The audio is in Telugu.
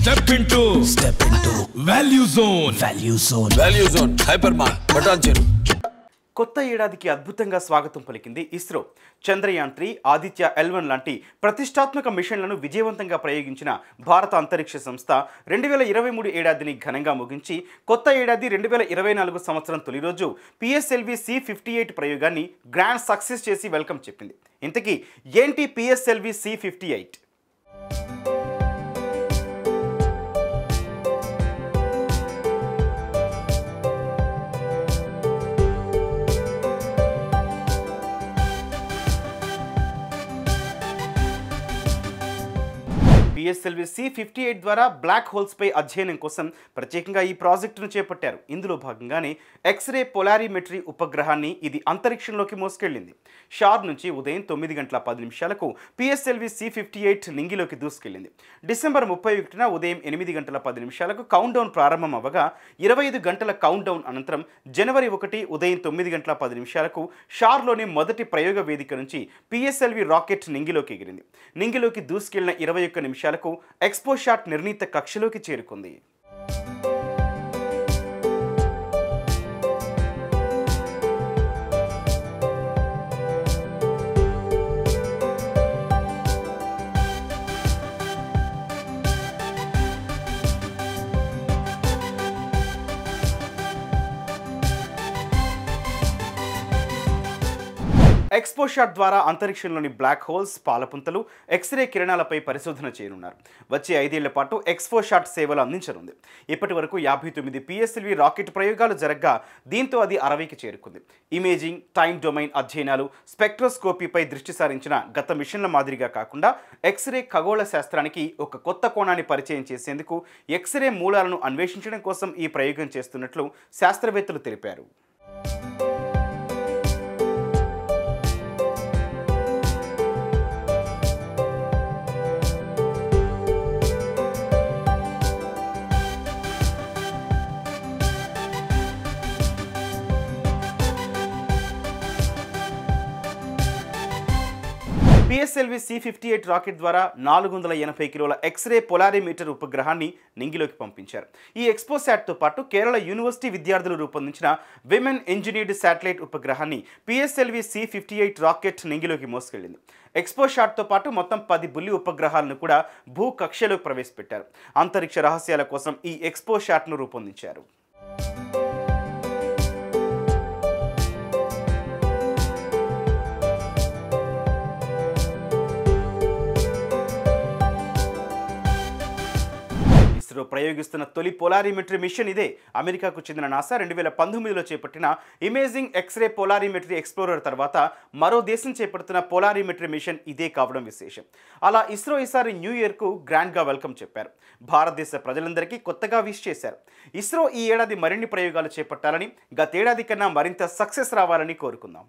Step into Value Zone. Value Zone. Hypermart. Button. కొత్త ఏడాదికి అద్భుతంగా స్వాగతం పలికింది ఇస్రో. చంద్రయాన్ 3, ఆదిత్య L1 లాంటి ప్రతిష్టాత్మక మిషన్లను విజయవంతంగా ప్రయోగించిన భారత అంతరిక్ష సంస్థ 2023 ఏడాదిని ఘనంగా ముగించి కొత్త ఏడాది 2024 సంవత్సరం తొలి రోజు PSLV C58 ప్రయోగాన్ని గ్రాండ్ సక్సెస్ చేసి వెల్కమ్ చెప్పింది. ఇంతకీ ఏంటి PSLV C58? PSLV C58 ద్వారా బ్లాక్ హోల్స్ పై అధ్యయనం కోసం ప్రత్యేకంగా ఈ ప్రాజెక్టును చేపట్టారు. ఇందులో భాగంగానే ఎక్స్రే పొలారిమెట్రీ ఉపగ్రహాన్ని ఇది అంతరిక్షంలోకి మోసుకెళ్లింది. షార్ నుంచి ఉదయం 9:10 PSLV C58 నింగిలోకి దూసుకెళ్లింది. డిసెంబర్ 31న ఉదయం 8:10 కౌంట్ డౌన్ ప్రారంభం అవ్వగా 25 గంటల కౌంట్ డౌన్ అనంతరం జనవరి 1 ఉదయం 9:10 షార్లోని మొదటి ప్రయోగ వేదిక నుంచి PSLV రాకెట్ నింగిలోకి ఎగిరింది. నింగిలోకి దూసుకెళ్లిన 21 నిమిషాలకు ఎక్స్పోషాట్ నిర్ణీత కక్షలోకి చేరుకుంది. ఎక్స్పోషాట్ ద్వారా అంతరిక్షంలోని బ్లాక్ హోల్స్, పాలపుంతలు, ఎక్స్రే కిరణాలపై పరిశోధన చేయనున్నారు. వచ్చే 5 ఏళ్ల పాటు ఎక్స్పోషాట్ సేవలు అందించనుంది. ఇప్పటి వరకు 59 PSLV రాకెట్ ప్రయోగాలు జరగ్గా దీంతో అది 60కి చేరుకుంది. ఇమేజింగ్, టైమ్ డొమైన్ అధ్యయనాలు, స్పెక్ట్రోస్కోపీపై దృష్టి సారించిన గత మిషన్ల మాదిరిగా కాకుండా ఎక్స్రే ఖగోళ శాస్త్రానికి ఒక కొత్త కోణాన్ని పరిచయం చేసేందుకు ఎక్స్రే మూలాలను అన్వేషించడం కోసం ఈ ప్రయోగం చేస్తున్నట్లు శాస్త్రవేత్తలు తెలిపారు. PSLV C58 రాకెట్ ద్వారా 480 కిలోల ఎక్స్రే పొలారిమీటర్ ఉపగ్రహాన్ని నింగిలోకి పంపించారు. ఈ ఎక్స్పోసాట్తో పాటు కేరళ యూనివర్సిటీ విద్యార్థులు రూపొందించిన విమెన్ ఇంజనీర్డ్ శాటిలైట్ ఉపగ్రహాన్ని PSLV C58 రాకెట్ నింగిలోకి మోసుకెళ్లింది. ఎక్స్పోషాట్తో పాటు మొత్తం 10 బుల్లి ఉపగ్రహాలను కూడా భూకక్షలోకి ప్రవేశపెట్టారు. అంతరిక్ష రహస్యాల కోసం ఈ ఎక్స్పోషాట్ను రూపొందించారు. ఇస్రో ప్రయోగిస్తున్న తొలి పొలారిమెట్రీ మిషన్ ఇదే. అమెరికాకు చెందిన నాసా 2019లో చేపట్టిన ఇమేజింగ్ ఎక్స్రే పొలారిమెట్రీ ఎక్స్ప్లోరర్ తర్వాత మరో దేశం చేపడుతున్న పొలారిమెట్రీ మిషన్ ఇదే కావడం విశేషం. అలా ఇస్రో ఈసారి న్యూ ఇయర్కు గ్రాండ్గా వెల్కమ్ చెప్పారు. భారతదేశ ప్రజలందరికీ కొత్తగా విష్ చేశారు. ఇస్రో ఈ ఏడాది మరిన్ని ప్రయోగాలు చేపట్టాలని, గతేడాది కన్నా మరింత సక్సెస్ రావాలని కోరుకుందాం.